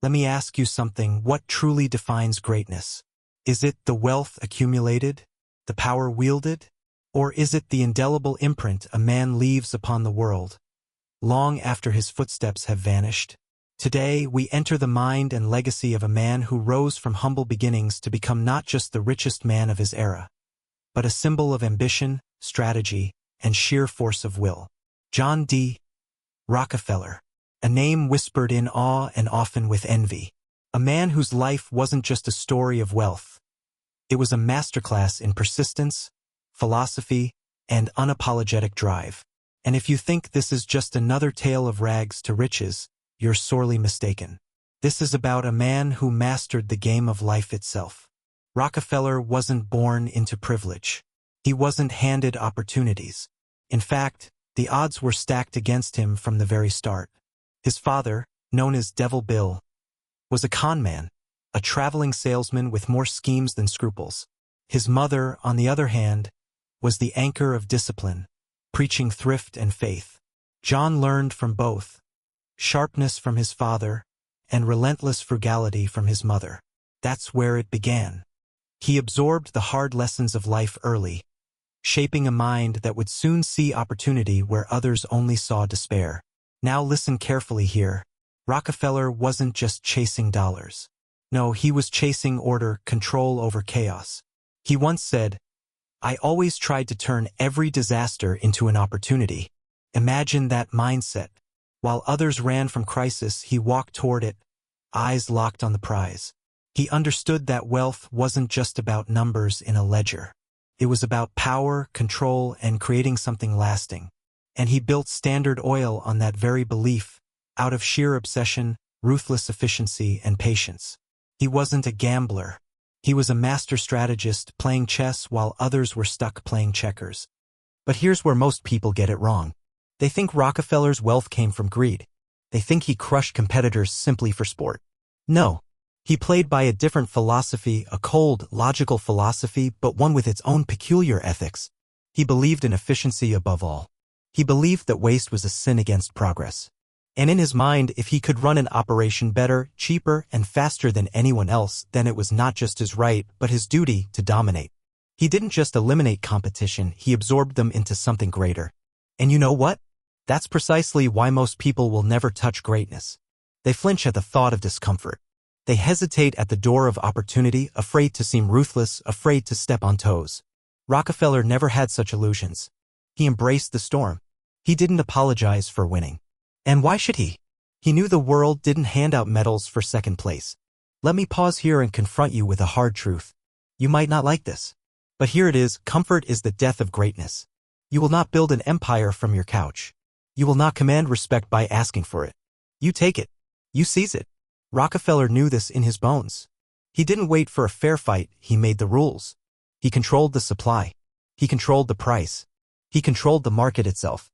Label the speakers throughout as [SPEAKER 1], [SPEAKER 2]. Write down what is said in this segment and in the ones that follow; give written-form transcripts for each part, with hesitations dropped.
[SPEAKER 1] Let me ask you something. What truly defines greatness? Is it the wealth accumulated, the power wielded, or is it the indelible imprint a man leaves upon the world, long after his footsteps have vanished? Today, we enter the mind and legacy of a man who rose from humble beginnings to become not just the richest man of his era, but a symbol of ambition, strategy, and sheer force of will. John D. Rockefeller, a name whispered in awe and often with envy. A man whose life wasn't just a story of wealth. It was a masterclass in persistence, philosophy, and unapologetic drive. And if you think this is just another tale of rags to riches, you're sorely mistaken. This is about a man who mastered the game of life itself. Rockefeller wasn't born into privilege. He wasn't handed opportunities. In fact, the odds were stacked against him from the very start. His father, known as Devil Bill, was a con man, a traveling salesman with more schemes than scruples. His mother, on the other hand, was the anchor of discipline, preaching thrift and faith. John learned from both, sharpness from his father, and relentless frugality from his mother. That's where it began. He absorbed the hard lessons of life early, shaping a mind that would soon see opportunity where others only saw despair. Now listen carefully here. Rockefeller wasn't just chasing dollars. No, he was chasing order, control over chaos. He once said, "I always tried to turn every disaster into an opportunity." Imagine that mindset. While others ran from crisis, he walked toward it, eyes locked on the prize. He understood that wealth wasn't just about numbers in a ledger. It was about power, control, and creating something lasting. And he built Standard Oil on that very belief, out of sheer obsession, ruthless efficiency, and patience. He wasn't a gambler. He was a master strategist playing chess while others were stuck playing checkers. But here's where most people get it wrong. They think Rockefeller's wealth came from greed. They think he crushed competitors simply for sport. No. He played by a different philosophy, a cold, logical philosophy, but one with its own peculiar ethics. He believed in efficiency above all. He believed that waste was a sin against progress. And in his mind, if he could run an operation better, cheaper, and faster than anyone else, then it was not just his right, but his duty to dominate. He didn't just eliminate competition, he absorbed them into something greater. And you know what? That's precisely why most people will never touch greatness. They flinch at the thought of discomfort. They hesitate at the door of opportunity, afraid to seem ruthless, afraid to step on toes. Rockefeller never had such illusions. He embraced the storm. He didn't apologize for winning. And why should he? He knew the world didn't hand out medals for second place. Let me pause here and confront you with a hard truth. You might not like this. But here it is, comfort is the death of greatness. You will not build an empire from your couch. You will not command respect by asking for it. You take it. You seize it. Rockefeller knew this in his bones. He didn't wait for a fair fight, he made the rules. He controlled the supply. He controlled the price. He controlled the market itself.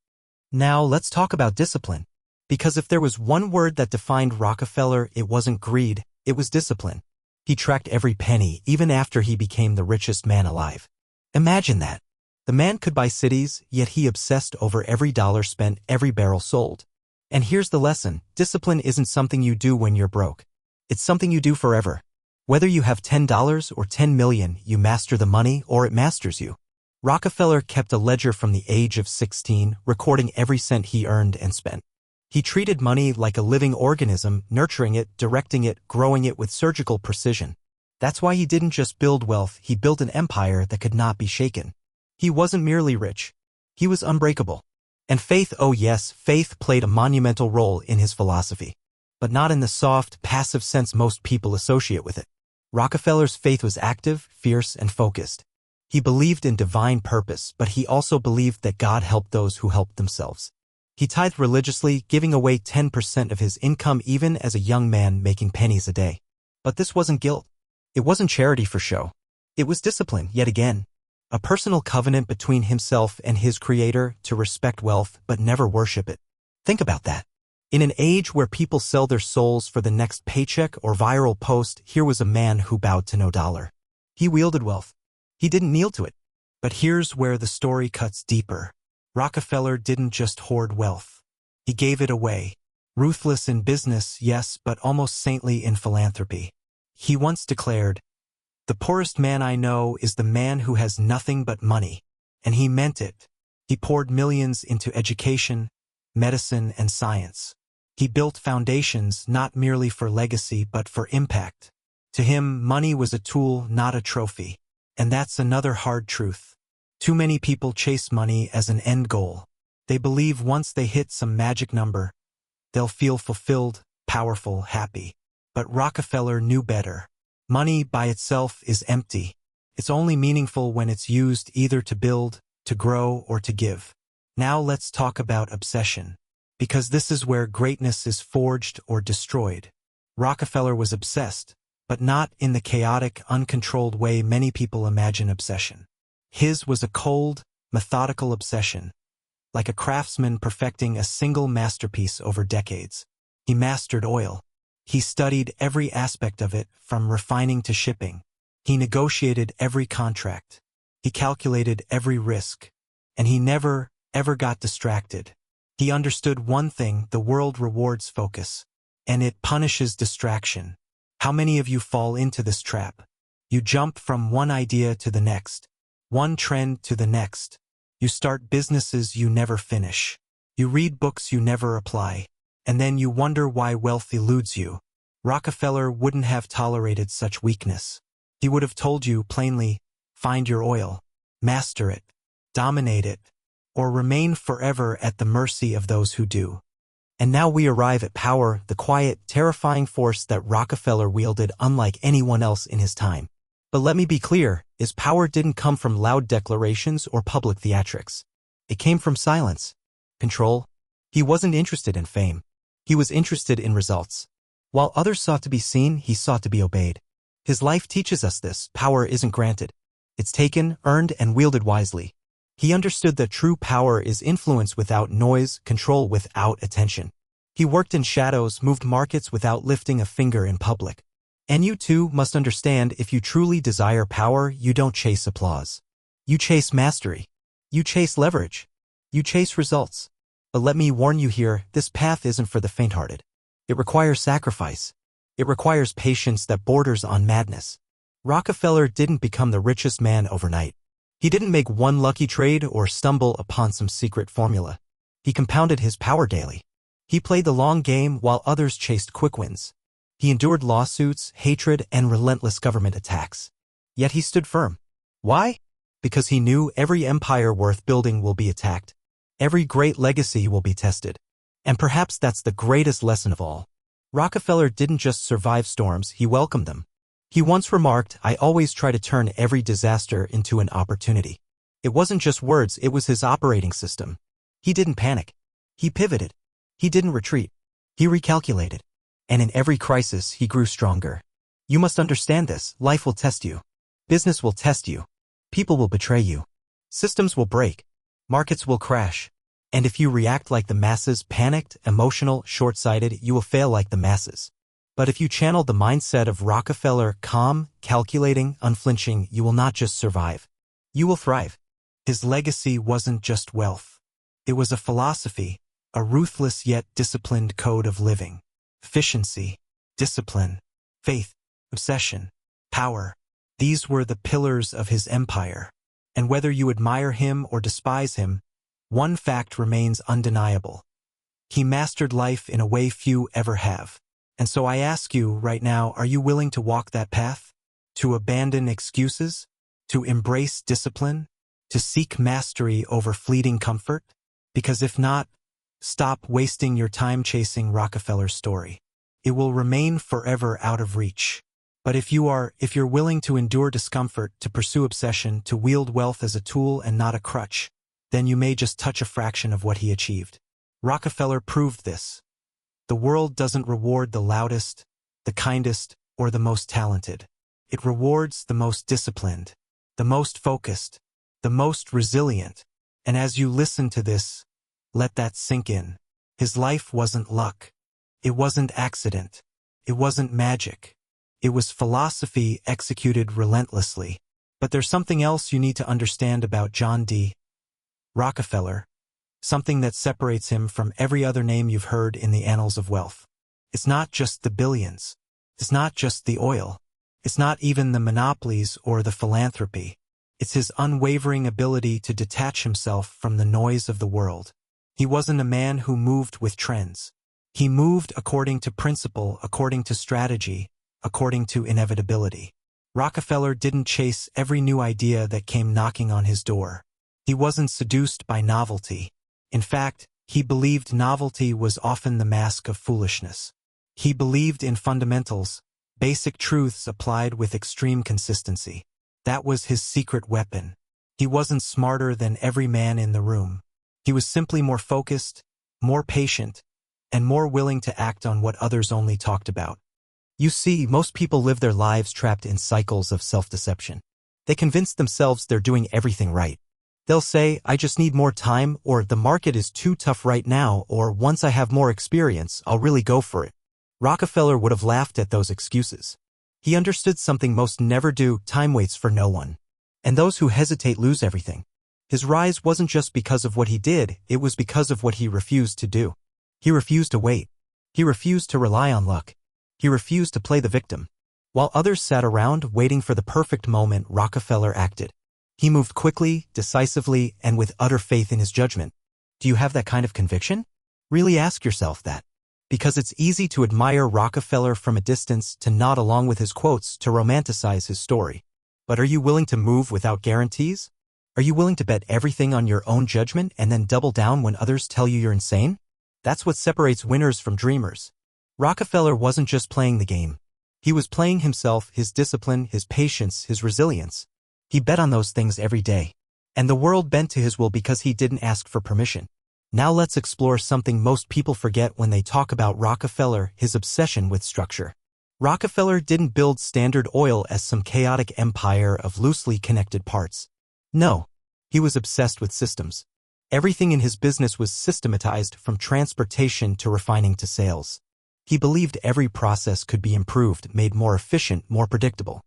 [SPEAKER 1] Now let's talk about discipline. Because if there was one word that defined Rockefeller, it wasn't greed, it was discipline. He tracked every penny, even after he became the richest man alive. Imagine that. The man could buy cities, yet he obsessed over every dollar spent, every barrel sold. And here's the lesson, discipline isn't something you do when you're broke. It's something you do forever. Whether you have $10 or 10 million, you master the money or it masters you. Rockefeller kept a ledger from the age of 16, recording every cent he earned and spent. He treated money like a living organism, nurturing it, directing it, growing it with surgical precision. That's why he didn't just build wealth, he built an empire that could not be shaken. He wasn't merely rich. He was unbreakable. And faith, oh yes, faith played a monumental role in his philosophy. But not in the soft, passive sense most people associate with it. Rockefeller's faith was active, fierce, and focused. He believed in divine purpose, but he also believed that God helped those who helped themselves. He tithed religiously, giving away 10% of his income even as a young man making pennies a day. But this wasn't guilt. It wasn't charity for show. It was discipline, yet again. A personal covenant between himself and his creator to respect wealth but never worship it. Think about that. In an age where people sell their souls for the next paycheck or viral post, here was a man who bowed to no dollar. He wielded wealth. He didn't kneel to it. But here's where the story cuts deeper. Rockefeller didn't just hoard wealth. He gave it away. Ruthless in business, yes, but almost saintly in philanthropy. He once declared, "The poorest man I know is the man who has nothing but money." And he meant it. He poured millions into education, medicine, and science. He built foundations not merely for legacy but for impact. To him, money was a tool, not a trophy. And that's another hard truth. Too many people chase money as an end goal. They believe once they hit some magic number, they'll feel fulfilled, powerful, happy. But Rockefeller knew better. Money by itself is empty. It's only meaningful when it's used either to build, to grow, or to give. Now let's talk about obsession. Because this is where greatness is forged or destroyed. Rockefeller was obsessed, but not in the chaotic, uncontrolled way many people imagine obsession. His was a cold, methodical obsession, like a craftsman perfecting a single masterpiece over decades. He mastered oil. He studied every aspect of it, from refining to shipping. He negotiated every contract. He calculated every risk. And he never, ever got distracted. He understood one thing: the world rewards focus, and it punishes distraction. How many of you fall into this trap? You jump from one idea to the next, one trend to the next. You start businesses you never finish. You read books you never apply, and then you wonder why wealth eludes you. Rockefeller wouldn't have tolerated such weakness. He would have told you plainly, find your oil, master it, dominate it, or remain forever at the mercy of those who do. And now we arrive at power, the quiet, terrifying force that Rockefeller wielded unlike anyone else in his time. But let me be clear, his power didn't come from loud declarations or public theatrics. It came from silence, control. He wasn't interested in fame. He was interested in results. While others sought to be seen, he sought to be obeyed. His life teaches us this: power isn't granted. It's taken, earned, and wielded wisely. He understood that true power is influence without noise, control without attention. He worked in shadows, moved markets without lifting a finger in public. And you too must understand, if you truly desire power, you don't chase applause. You chase mastery. You chase leverage. You chase results. But let me warn you here, this path isn't for the faint-hearted. It requires sacrifice. It requires patience that borders on madness. Rockefeller didn't become the richest man overnight. He didn't make one lucky trade or stumble upon some secret formula. He compounded his power daily. He played the long game while others chased quick wins. He endured lawsuits, hatred, and relentless government attacks. Yet he stood firm. Why? Because he knew every empire worth building will be attacked. Every great legacy will be tested. And perhaps that's the greatest lesson of all. Rockefeller didn't just survive storms, he welcomed them. He once remarked, "I always try to turn every disaster into an opportunity." It wasn't just words, it was his operating system. He didn't panic. He pivoted. He didn't retreat. He recalculated. And in every crisis, he grew stronger. You must understand this: life will test you. Business will test you. People will betray you. Systems will break. Markets will crash. And if you react like the masses, panicked, emotional, short-sighted, you will fail like the masses. But if you channel the mindset of Rockefeller, calm, calculating, unflinching, you will not just survive. You will thrive. His legacy wasn't just wealth. It was a philosophy, a ruthless yet disciplined code of living. Efficiency, discipline, faith, obsession, power. These were the pillars of his empire. And whether you admire him or despise him, one fact remains undeniable. He mastered life in a way few ever have. And so I ask you right now, are you willing to walk that path? To abandon excuses? To embrace discipline? To seek mastery over fleeting comfort? Because if not, stop wasting your time chasing Rockefeller's story. It will remain forever out of reach. But if you're willing to endure discomfort, to pursue obsession, to wield wealth as a tool and not a crutch, then you may just touch a fraction of what he achieved. Rockefeller proved this. The world doesn't reward the loudest, the kindest, or the most talented. It rewards the most disciplined, the most focused, the most resilient. And as you listen to this, let that sink in. His life wasn't luck. It wasn't accident. It wasn't magic. It was philosophy executed relentlessly. But there's something else you need to understand about John D. Rockefeller. something that separates him from every other name you've heard in the annals of wealth. It's not just the billions. It's not just the oil. It's not even the monopolies or the philanthropy. It's his unwavering ability to detach himself from the noise of the world. He wasn't a man who moved with trends. He moved according to principle, according to strategy, according to inevitability. Rockefeller didn't chase every new idea that came knocking on his door. He wasn't seduced by novelty. In fact, he believed novelty was often the mask of foolishness. He believed in fundamentals, basic truths applied with extreme consistency. That was his secret weapon. He wasn't smarter than every man in the room. He was simply more focused, more patient, and more willing to act on what others only talked about. You see, most people live their lives trapped in cycles of self-deception. They convince themselves they're doing everything right. They'll say, I just need more time, or the market is too tough right now, or once I have more experience, I'll really go for it. Rockefeller would have laughed at those excuses. He understood something most never do: time waits for no one. And those who hesitate lose everything. His rise wasn't just because of what he did, it was because of what he refused to do. He refused to wait. He refused to rely on luck. He refused to play the victim. While others sat around waiting for the perfect moment, Rockefeller acted. He moved quickly, decisively, and with utter faith in his judgment. Do you have that kind of conviction? Really ask yourself that. Because it's easy to admire Rockefeller from a distance, to nod along with his quotes, to romanticize his story. But are you willing to move without guarantees? Are you willing to bet everything on your own judgment and then double down when others tell you you're insane? That's what separates winners from dreamers. Rockefeller wasn't just playing the game. He was playing himself, his discipline, his patience, his resilience. He bet on those things every day. And the world bent to his will because he didn't ask for permission. Now let's explore something most people forget when they talk about Rockefeller: his obsession with structure. Rockefeller didn't build Standard Oil as some chaotic empire of loosely connected parts. No, he was obsessed with systems. Everything in his business was systematized, from transportation to refining to sales. He believed every process could be improved, made more efficient, more predictable.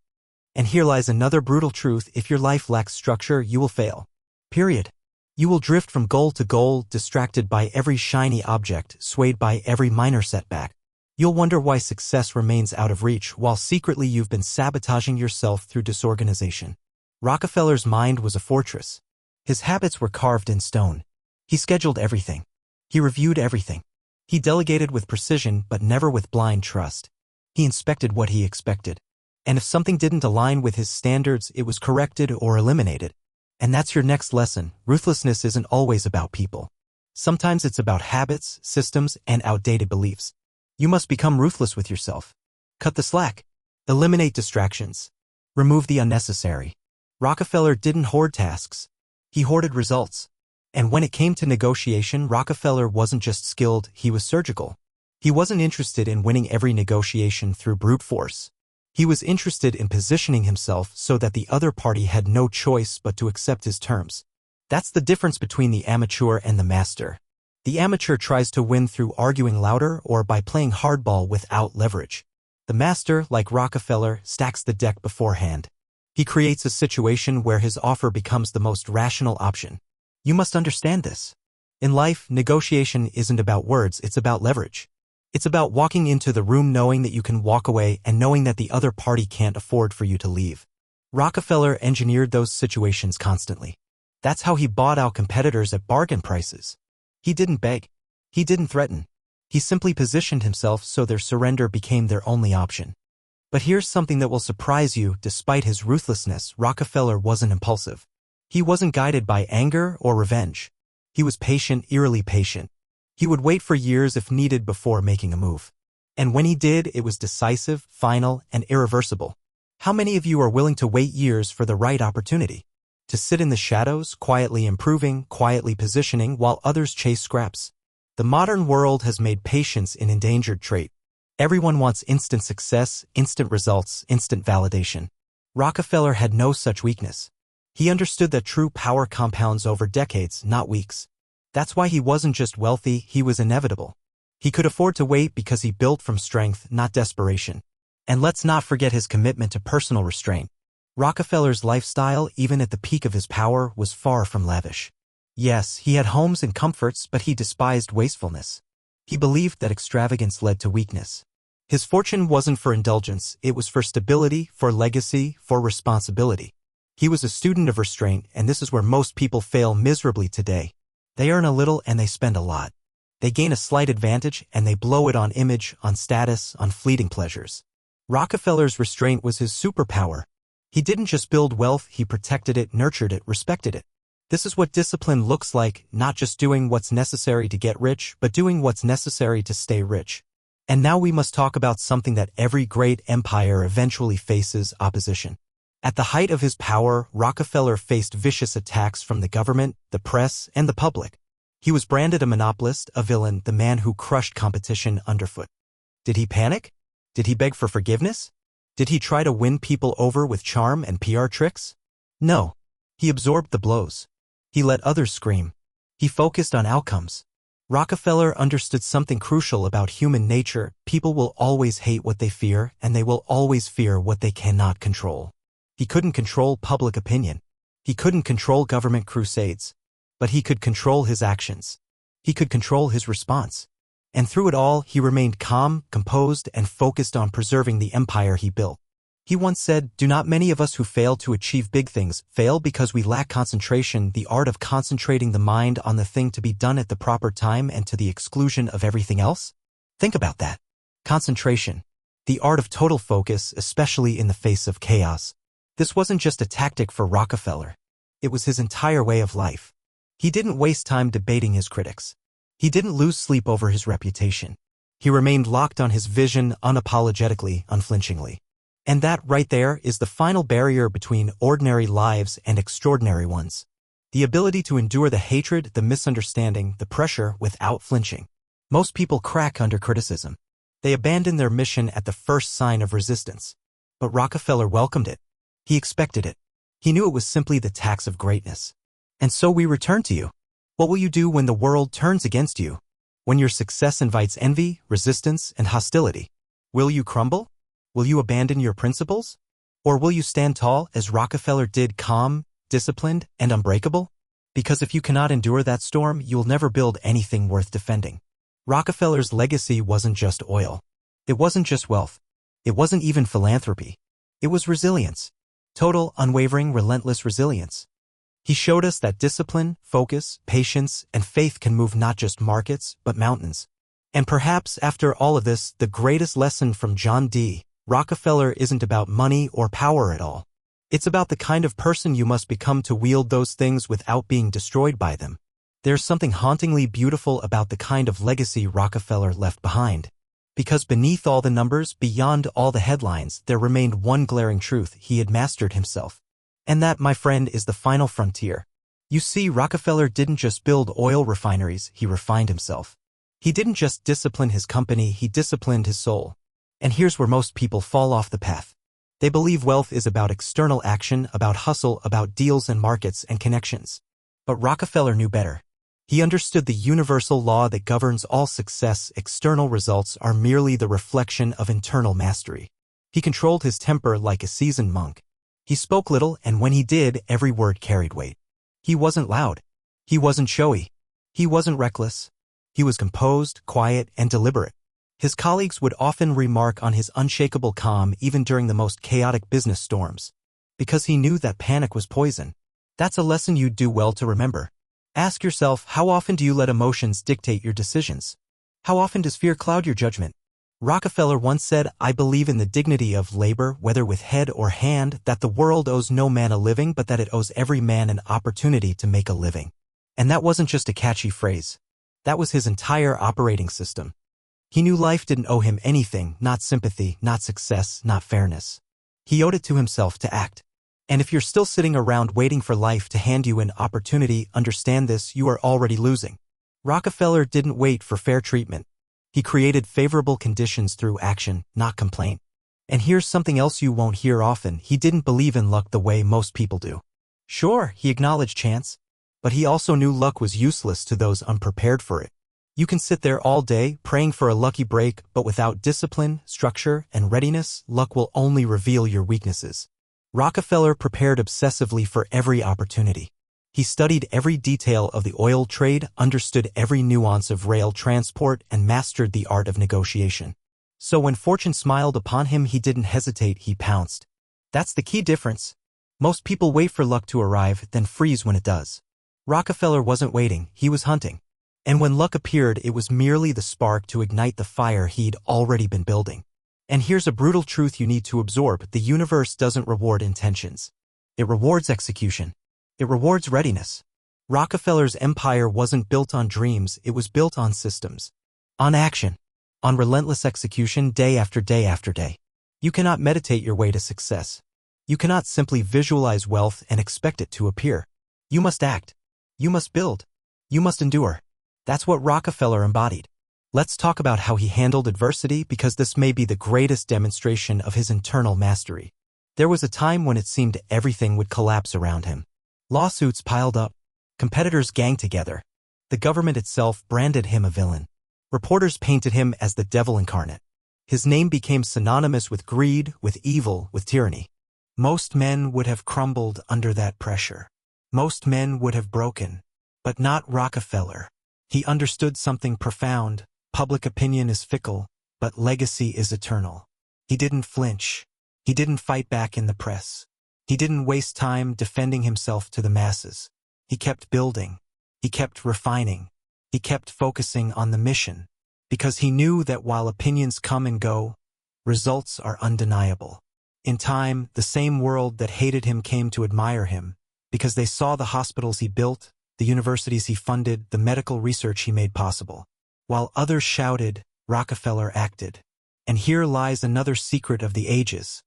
[SPEAKER 1] And here lies another brutal truth: if your life lacks structure, you will fail. Period. You will drift from goal to goal, distracted by every shiny object, swayed by every minor setback. You'll wonder why success remains out of reach, while secretly you've been sabotaging yourself through disorganization. Rockefeller's mind was a fortress. His habits were carved in stone. He scheduled everything. He reviewed everything. He delegated with precision, but never with blind trust. He inspected what he expected. And if something didn't align with his standards, it was corrected or eliminated. And that's your next lesson: ruthlessness isn't always about people. Sometimes it's about habits, systems, and outdated beliefs. You must become ruthless with yourself. Cut the slack. Eliminate distractions. Remove the unnecessary. Rockefeller didn't hoard tasks. He hoarded results. And when it came to negotiation, Rockefeller wasn't just skilled, he was surgical. He wasn't interested in winning every negotiation through brute force. He was interested in positioning himself so that the other party had no choice but to accept his terms. That's the difference between the amateur and the master. The amateur tries to win through arguing louder or by playing hardball without leverage. The master, like Rockefeller, stacks the deck beforehand. He creates a situation where his offer becomes the most rational option. You must understand this. In life, negotiation isn't about words, it's about leverage. It's about walking into the room knowing that you can walk away and knowing that the other party can't afford for you to leave. Rockefeller engineered those situations constantly. That's how he bought out competitors at bargain prices. He didn't beg. He didn't threaten. He simply positioned himself so their surrender became their only option. But here's something that will surprise you: despite his ruthlessness, Rockefeller wasn't impulsive. He wasn't guided by anger or revenge. He was patient, eerily patient. He would wait for years if needed before making a move. And when he did, it was decisive, final, and irreversible. How many of you are willing to wait years for the right opportunity? To sit in the shadows, quietly improving, quietly positioning, while others chase scraps? The modern world has made patience an endangered trait. Everyone wants instant success, instant results, instant validation. Rockefeller had no such weakness. He understood that true power compounds over decades, not weeks. That's why he wasn't just wealthy, he was inevitable. He could afford to wait because he built from strength, not desperation. And let's not forget his commitment to personal restraint. Rockefeller's lifestyle, even at the peak of his power, was far from lavish. Yes, he had homes and comforts, but he despised wastefulness. He believed that extravagance led to weakness. His fortune wasn't for indulgence, it was for stability, for legacy, for responsibility. He was a student of restraint, and this is where most people fail miserably today. They earn a little and they spend a lot. They gain a slight advantage and they blow it on image, on status, on fleeting pleasures. Rockefeller's restraint was his superpower. He didn't just build wealth, he protected it, nurtured it, respected it. This is what discipline looks like, not just doing what's necessary to get rich, but doing what's necessary to stay rich. And now we must talk about something that every great empire eventually faces: opposition. At the height of his power, Rockefeller faced vicious attacks from the government, the press, and the public. He was branded a monopolist, a villain, the man who crushed competition underfoot. Did he panic? Did he beg for forgiveness? Did he try to win people over with charm and PR tricks? No. He absorbed the blows. He let others scream. He focused on outcomes. Rockefeller understood something crucial about human nature: people will always hate what they fear, and they will always fear what they cannot control. He couldn't control public opinion. He couldn't control government crusades. But he could control his actions. He could control his response. And through it all, he remained calm, composed, and focused on preserving the empire he built. He once said, "Do not many of us who fail to achieve big things fail because we lack concentration, the art of concentrating the mind on the thing to be done at the proper time and to the exclusion of everything else?" Think about that. Concentration. The art of total focus, especially in the face of chaos. This wasn't just a tactic for Rockefeller. It was his entire way of life. He didn't waste time debating his critics. He didn't lose sleep over his reputation. He remained locked on his vision, unapologetically, unflinchingly. And that right there is the final barrier between ordinary lives and extraordinary ones. The ability to endure the hatred, the misunderstanding, the pressure without flinching. Most people crack under criticism. They abandon their mission at the first sign of resistance. But Rockefeller welcomed it. He expected it. He knew it was simply the tax of greatness. And so we return to you. What will you do when the world turns against you? When your success invites envy, resistance, and hostility? Will you crumble? Will you abandon your principles? Or will you stand tall, as Rockefeller did, calm, disciplined, and unbreakable? Because if you cannot endure that storm, you'll never build anything worth defending. Rockefeller's legacy wasn't just oil. It wasn't just wealth. It wasn't even philanthropy. It was resilience. Total, unwavering, relentless resilience. He showed us that discipline, focus, patience, and faith can move not just markets, but mountains. And perhaps, after all of this, the greatest lesson from John D. Rockefeller isn't about money or power at all. It's about the kind of person you must become to wield those things without being destroyed by them. There's something hauntingly beautiful about the kind of legacy Rockefeller left behind. Because beneath all the numbers, beyond all the headlines, there remained one glaring truth: he had mastered himself. And that, my friend, is the final frontier. You see, Rockefeller didn't just build oil refineries, he refined himself. He didn't just discipline his company, he disciplined his soul. And here's where most people fall off the path. They believe wealth is about external action, about hustle, about deals and markets and connections. But Rockefeller knew better. He understood the universal law that governs all success: external results are merely the reflection of internal mastery. He controlled his temper like a seasoned monk. He spoke little, and when he did, every word carried weight. He wasn't loud. He wasn't showy. He wasn't reckless. He was composed, quiet, and deliberate. His colleagues would often remark on his unshakable calm even during the most chaotic business storms. Because he knew that panic was poison. That's a lesson you'd do well to remember. Ask yourself, how often do you let emotions dictate your decisions? How often does fear cloud your judgment? Rockefeller once said, "I believe in the dignity of labor, whether with head or hand, that the world owes no man a living, but that it owes every man an opportunity to make a living." And that wasn't just a catchy phrase. That was his entire operating system. He knew life didn't owe him anything, not sympathy, not success, not fairness. He owed it to himself to act. And if you're still sitting around waiting for life to hand you an opportunity, understand this: you are already losing. Rockefeller didn't wait for fair treatment. He created favorable conditions through action, not complaint. And here's something else you won't hear often: he didn't believe in luck the way most people do. Sure, he acknowledged chance, but he also knew luck was useless to those unprepared for it. You can sit there all day praying for a lucky break, but without discipline, structure, and readiness, luck will only reveal your weaknesses. Rockefeller prepared obsessively for every opportunity. He studied every detail of the oil trade, understood every nuance of rail transport, and mastered the art of negotiation. So when fortune smiled upon him, he didn't hesitate, he pounced. That's the key difference. Most people wait for luck to arrive, then freeze when it does. Rockefeller wasn't waiting, he was hunting. And when luck appeared, it was merely the spark to ignite the fire he'd already been building. And here's a brutal truth you need to absorb: the universe doesn't reward intentions. It rewards execution. It rewards readiness. Rockefeller's empire wasn't built on dreams, it was built on systems. On action. On relentless execution, day after day after day. You cannot meditate your way to success. You cannot simply visualize wealth and expect it to appear. You must act. You must build. You must endure. That's what Rockefeller embodied. Let's talk about how he handled adversity, because this may be the greatest demonstration of his internal mastery. There was a time when it seemed everything would collapse around him. Lawsuits piled up. Competitors ganged together. The government itself branded him a villain. Reporters painted him as the devil incarnate. His name became synonymous with greed, with evil, with tyranny. Most men would have crumbled under that pressure. Most men would have broken. But not Rockefeller. He understood something profound. Public opinion is fickle, but legacy is eternal. He didn't flinch. He didn't fight back in the press. He didn't waste time defending himself to the masses. He kept building. He kept refining. He kept focusing on the mission, because he knew that while opinions come and go, results are undeniable. In time, the same world that hated him came to admire him, because they saw the hospitals he built, the universities he funded, the medical research he made possible. While others shouted, Rockefeller acted. And here lies another secret of the ages.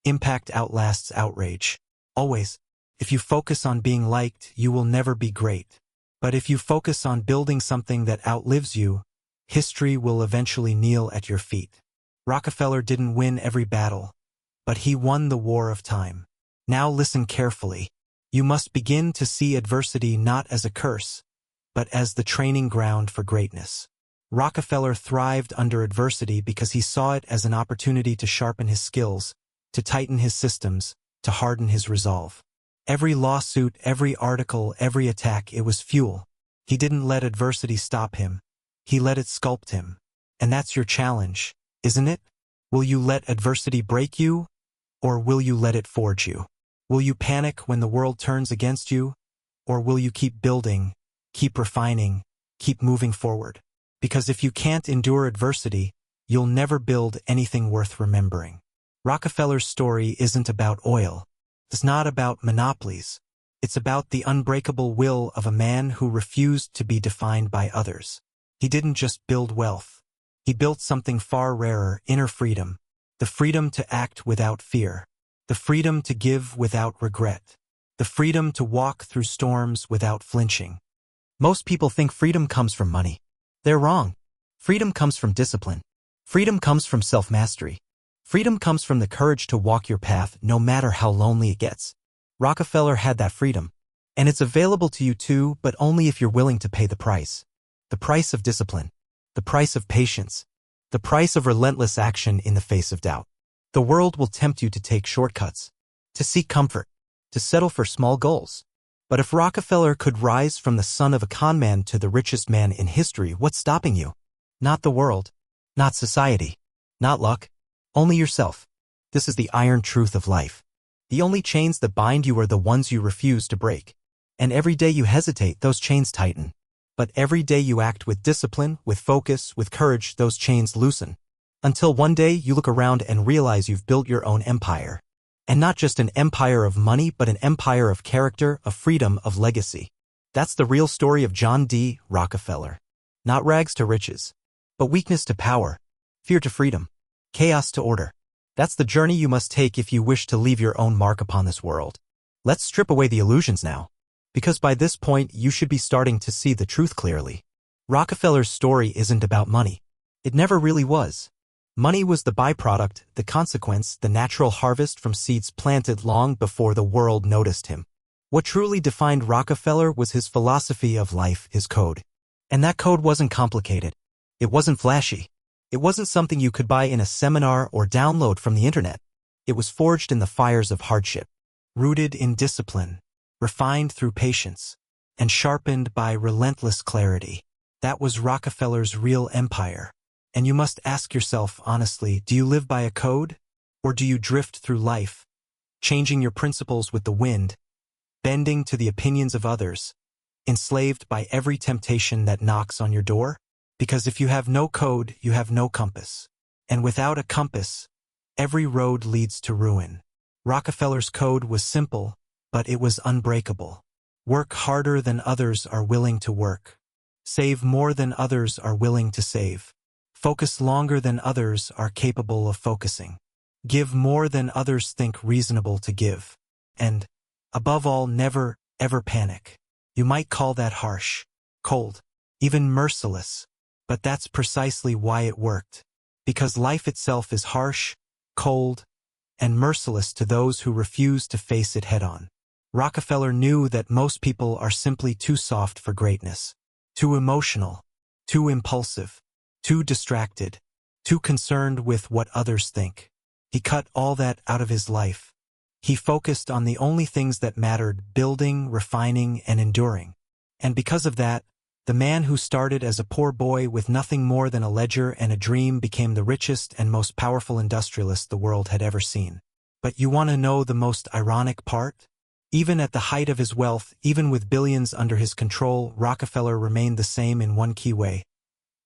[SPEAKER 1] Impact outlasts outrage. Always. If you focus on being liked, you will never be great. But if you focus on building something that outlives you, history will eventually kneel at your feet. Rockefeller didn't win every battle, but he won the war of time. Now listen carefully. You must begin to see adversity not as a curse, but as the training ground for greatness. Rockefeller thrived under adversity because he saw it as an opportunity to sharpen his skills, to tighten his systems, to harden his resolve. Every lawsuit, every article, every attack, it was fuel. He didn't let adversity stop him. He let it sculpt him. And that's your challenge, isn't it? Will you let adversity break you, or will you let it forge you? Will you panic when the world turns against you, or will you keep building, keep refining, keep moving forward? Because if you can't endure adversity, you'll never build anything worth remembering. Rockefeller's story isn't about oil. It's not about monopolies. It's about the unbreakable will of a man who refused to be defined by others. He didn't just build wealth. He built something far rarer: inner freedom. The freedom to act without fear. The freedom to give without regret. The freedom to walk through storms without flinching. Most people think freedom comes from money. They're wrong. Freedom comes from discipline. Freedom comes from self-mastery. Freedom comes from the courage to walk your path no matter how lonely it gets. Rockefeller had that freedom. And it's available to you too, but only if you're willing to pay the price. The price of discipline. The price of patience. The price of relentless action in the face of doubt. The world will tempt you to take shortcuts, to seek comfort, to settle for small goals. But if Rockefeller could rise from the son of a conman to the richest man in history, what's stopping you? Not the world. Not society. Not luck. Only yourself. This is the iron truth of life. The only chains that bind you are the ones you refuse to break. And every day you hesitate, those chains tighten. But every day you act with discipline, with focus, with courage, those chains loosen. Until one day you look around and realize you've built your own empire. And not just an empire of money, but an empire of character, of freedom, of legacy. That's the real story of John D. Rockefeller. Not rags to riches, but weakness to power, fear to freedom, chaos to order. That's the journey you must take if you wish to leave your own mark upon this world. Let's strip away the illusions now, because by this point you should be starting to see the truth clearly. Rockefeller's story isn't about money. It never really was. Money was the byproduct, the consequence, the natural harvest from seeds planted long before the world noticed him. What truly defined Rockefeller was his philosophy of life, his code. And that code wasn't complicated. It wasn't flashy. It wasn't something you could buy in a seminar or download from the internet. It was forged in the fires of hardship, rooted in discipline, refined through patience, and sharpened by relentless clarity. That was Rockefeller's real empire. And you must ask yourself honestly, do you live by a code? Or do you drift through life, changing your principles with the wind, bending to the opinions of others, enslaved by every temptation that knocks on your door? Because if you have no code, you have no compass. And without a compass, every road leads to ruin. Rockefeller's code was simple, but it was unbreakable. Work harder than others are willing to work. Save more than others are willing to save. Focus longer than others are capable of focusing. Give more than others think reasonable to give. And, above all, never, ever panic. You might call that harsh, cold, even merciless, but that's precisely why it worked. Because life itself is harsh, cold, and merciless to those who refuse to face it head-on. Rockefeller knew that most people are simply too soft for greatness, too emotional, too impulsive, too distracted, too concerned with what others think. He cut all that out of his life. He focused on the only things that mattered: building, refining, and enduring. And because of that, the man who started as a poor boy with nothing more than a ledger and a dream became the richest and most powerful industrialist the world had ever seen. But you want to know the most ironic part? Even at the height of his wealth, even with billions under his control, Rockefeller remained the same in one key way.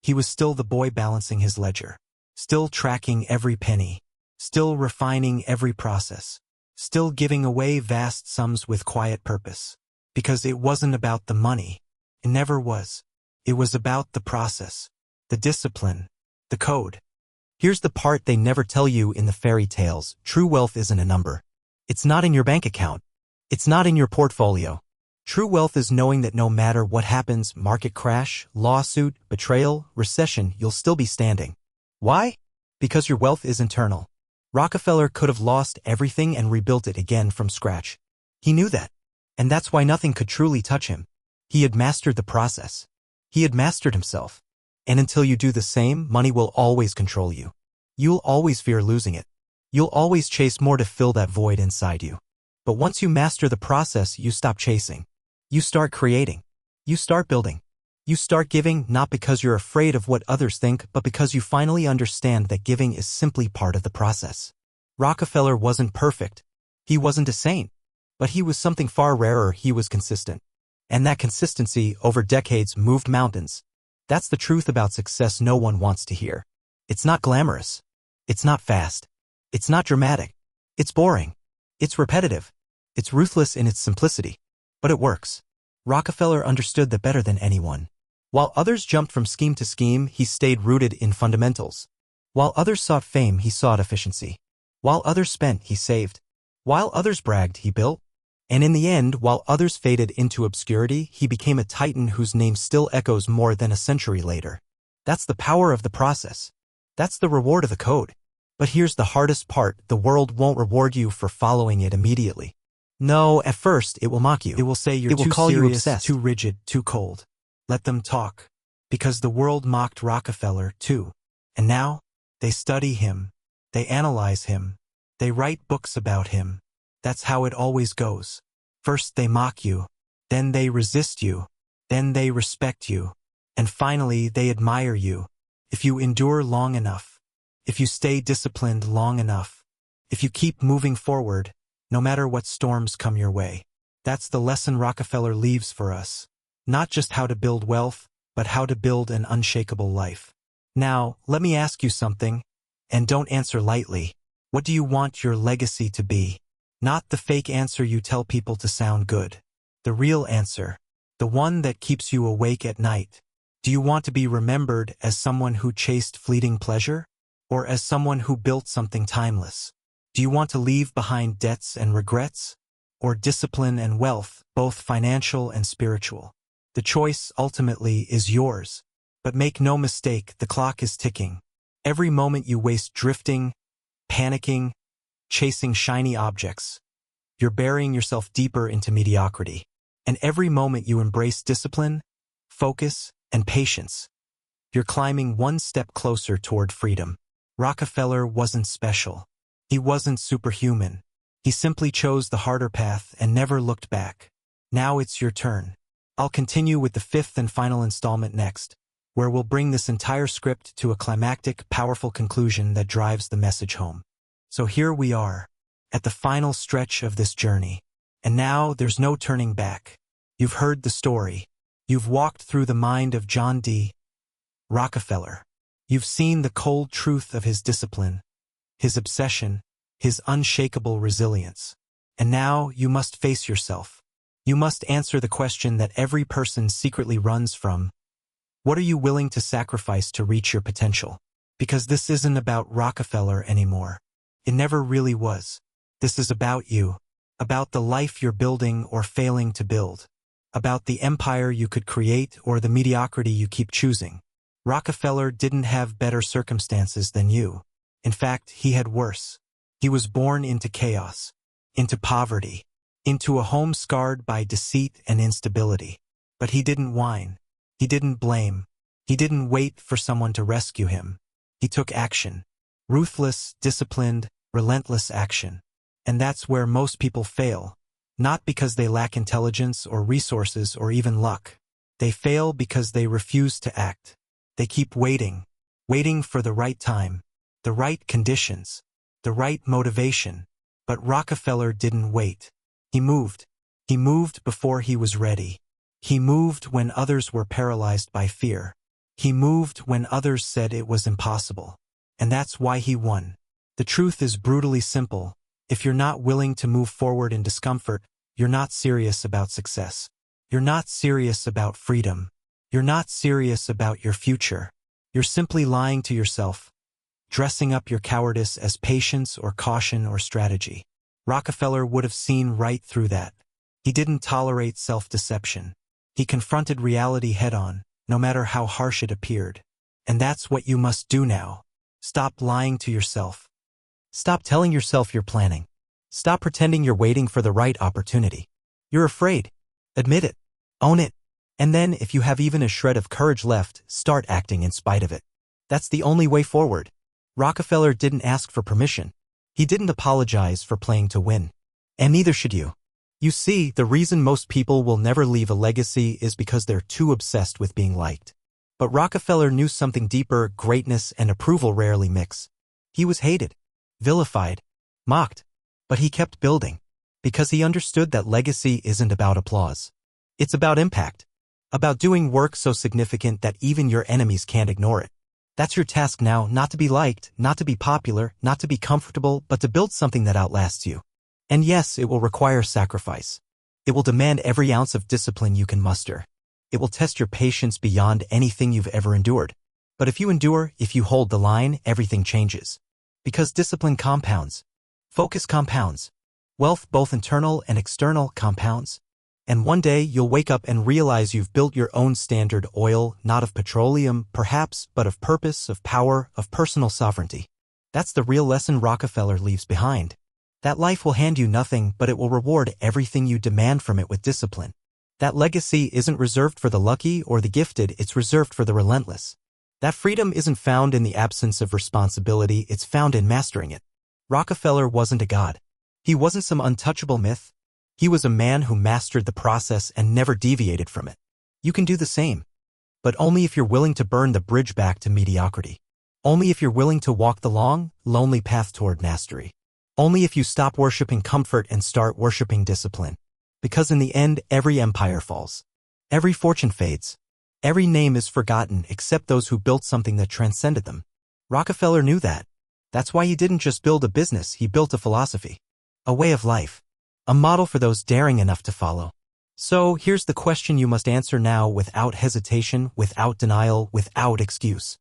[SPEAKER 1] He was still the boy balancing his ledger, still tracking every penny, still refining every process, still giving away vast sums with quiet purpose. Because it wasn't about the money. It never was. It was about the process, the discipline, the code. Here's the part they never tell you in the fairy tales. True wealth isn't a number. It's not in your bank account. It's not in your portfolio. True wealth is knowing that no matter what happens, market crash, lawsuit, betrayal, recession, you'll still be standing. Why? Because your wealth is internal. Rockefeller could have lost everything and rebuilt it again from scratch. He knew that. And that's why nothing could truly touch him. He had mastered the process. He had mastered himself. And until you do the same, money will always control you. You'll always fear losing it. You'll always chase more to fill that void inside you. But once you master the process, you stop chasing. You start creating. You start building. You start giving, not because you're afraid of what others think, but because you finally understand that giving is simply part of the process. Rockefeller wasn't perfect. He wasn't a saint. But he was something far rarer. He was consistent. And that consistency, over decades, moved mountains. That's the truth about success no one wants to hear. It's not glamorous. It's not fast. It's not dramatic. It's boring. It's repetitive. It's ruthless in its simplicity. But it works. Rockefeller understood that better than anyone. While others jumped from scheme to scheme, he stayed rooted in fundamentals. While others sought fame, he sought efficiency. While others spent, he saved. While others bragged, he built. And in the end, while others faded into obscurity, he became a titan whose name still echoes more than a century later. That's the power of the process. That's the reward of the code. But here's the hardest part: the world won't reward you for following it immediately. No, at first, it will mock you. It will say you're too serious, too rigid, too cold. Let them talk. Because the world mocked Rockefeller, too. And now, they study him. They analyze him. They write books about him. That's how it always goes. First they mock you. Then they resist you. Then they respect you. And finally, they admire you. If you endure long enough. If you stay disciplined long enough. If you keep moving forward, no matter what storms come your way. That's the lesson Rockefeller leaves for us. Not just how to build wealth, but how to build an unshakable life. Now, let me ask you something, and don't answer lightly. What do you want your legacy to be? Not the fake answer you tell people to sound good. The real answer. The one that keeps you awake at night. Do you want to be remembered as someone who chased fleeting pleasure? Or as someone who built something timeless? Do you want to leave behind debts and regrets? Or discipline and wealth, both financial and spiritual? The choice ultimately is yours. But make no mistake, the clock is ticking. Every moment you waste drifting, panicking, chasing shiny objects, you're burying yourself deeper into mediocrity. And every moment you embrace discipline, focus, and patience, you're climbing one step closer toward freedom. Rockefeller wasn't special. He wasn't superhuman. He simply chose the harder path and never looked back. Now it's your turn. I'll continue with the fifth and final installment next, where we'll bring this entire script to a climactic, powerful conclusion that drives the message home. So here we are, at the final stretch of this journey. And now there's no turning back. You've heard the story. You've walked through the mind of John D. Rockefeller. You've seen the cold truth of his discipline, his obsession, his unshakable resilience. And now you must face yourself. You must answer the question that every person secretly runs from. What are you willing to sacrifice to reach your potential? Because this isn't about Rockefeller anymore. It never really was. This is about you. About the life you're building or failing to build. About the empire you could create or the mediocrity you keep choosing. Rockefeller didn't have better circumstances than you. In fact, he had worse. He was born into chaos, into poverty, into a home scarred by deceit and instability. But he didn't whine. He didn't blame. He didn't wait for someone to rescue him. He took action. Ruthless, disciplined, relentless action. And that's where most people fail. Not because they lack intelligence or resources or even luck. They fail because they refuse to act. They keep waiting. Waiting for the right time, the right conditions, the right motivation. But Rockefeller didn't wait. He moved. He moved before he was ready. He moved when others were paralyzed by fear. He moved when others said it was impossible. And that's why he won. The truth is brutally simple. If you're not willing to move forward in discomfort, you're not serious about success. You're not serious about freedom. You're not serious about your future. You're simply lying to yourself, dressing up your cowardice as patience or caution or strategy. Rockefeller would have seen right through that. He didn't tolerate self-deception. He confronted reality head-on, no matter how harsh it appeared. And that's what you must do now. Stop lying to yourself. Stop telling yourself you're planning. Stop pretending you're waiting for the right opportunity. You're afraid. Admit it. Own it. And then, if you have even a shred of courage left, start acting in spite of it. That's the only way forward. Rockefeller didn't ask for permission. He didn't apologize for playing to win. And neither should you. You see, the reason most people will never leave a legacy is because they're too obsessed with being liked. But Rockefeller knew something deeper. Greatness and approval rarely mix. He was hated, vilified, mocked. But he kept building. Because he understood that legacy isn't about applause. It's about impact. About doing work so significant that even your enemies can't ignore it. That's your task now, not to be liked, not to be popular, not to be comfortable, but to build something that outlasts you. And yes, it will require sacrifice. It will demand every ounce of discipline you can muster. It will test your patience beyond anything you've ever endured. But if you endure, if you hold the line, everything changes. Because discipline compounds. Focus compounds. Wealth, both internal and external, compounds. And one day you'll wake up and realize you've built your own Standard Oil, not of petroleum, perhaps, but of purpose, of power, of personal sovereignty. That's the real lesson Rockefeller leaves behind. That life will hand you nothing, but it will reward everything you demand from it with discipline. That legacy isn't reserved for the lucky or the gifted, it's reserved for the relentless. That freedom isn't found in the absence of responsibility, it's found in mastering it. Rockefeller wasn't a god. He wasn't some untouchable myth. He was a man who mastered the process and never deviated from it. You can do the same. But only if you're willing to burn the bridge back to mediocrity. Only if you're willing to walk the long, lonely path toward mastery. Only if you stop worshiping comfort and start worshiping discipline. Because in the end, every empire falls. Every fortune fades. Every name is forgotten except those who built something that transcended them. Rockefeller knew that. That's why he didn't just build a business, he built a philosophy. A way of life. A model for those daring enough to follow. So, here's the question you must answer now without hesitation, without denial, without excuse.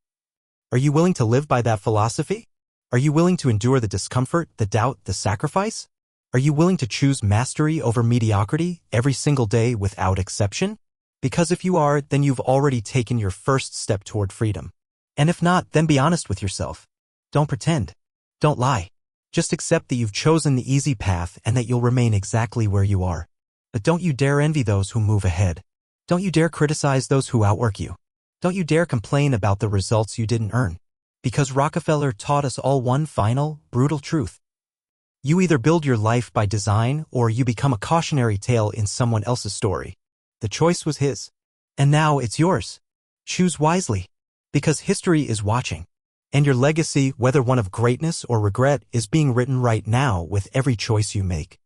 [SPEAKER 1] Are you willing to live by that philosophy? Are you willing to endure the discomfort, the doubt, the sacrifice? Are you willing to choose mastery over mediocrity every single day without exception? Because if you are, then you've already taken your first step toward freedom. And if not, then be honest with yourself. Don't pretend. Don't lie. Just accept that you've chosen the easy path and that you'll remain exactly where you are. But don't you dare envy those who move ahead. Don't you dare criticize those who outwork you. Don't you dare complain about the results you didn't earn. Because Rockefeller taught us all one final, brutal truth. You either build your life by design or you become a cautionary tale in someone else's story. The choice was his. And now it's yours. Choose wisely, because history is watching. And your legacy, whether one of greatness or regret, is being written right now with every choice you make.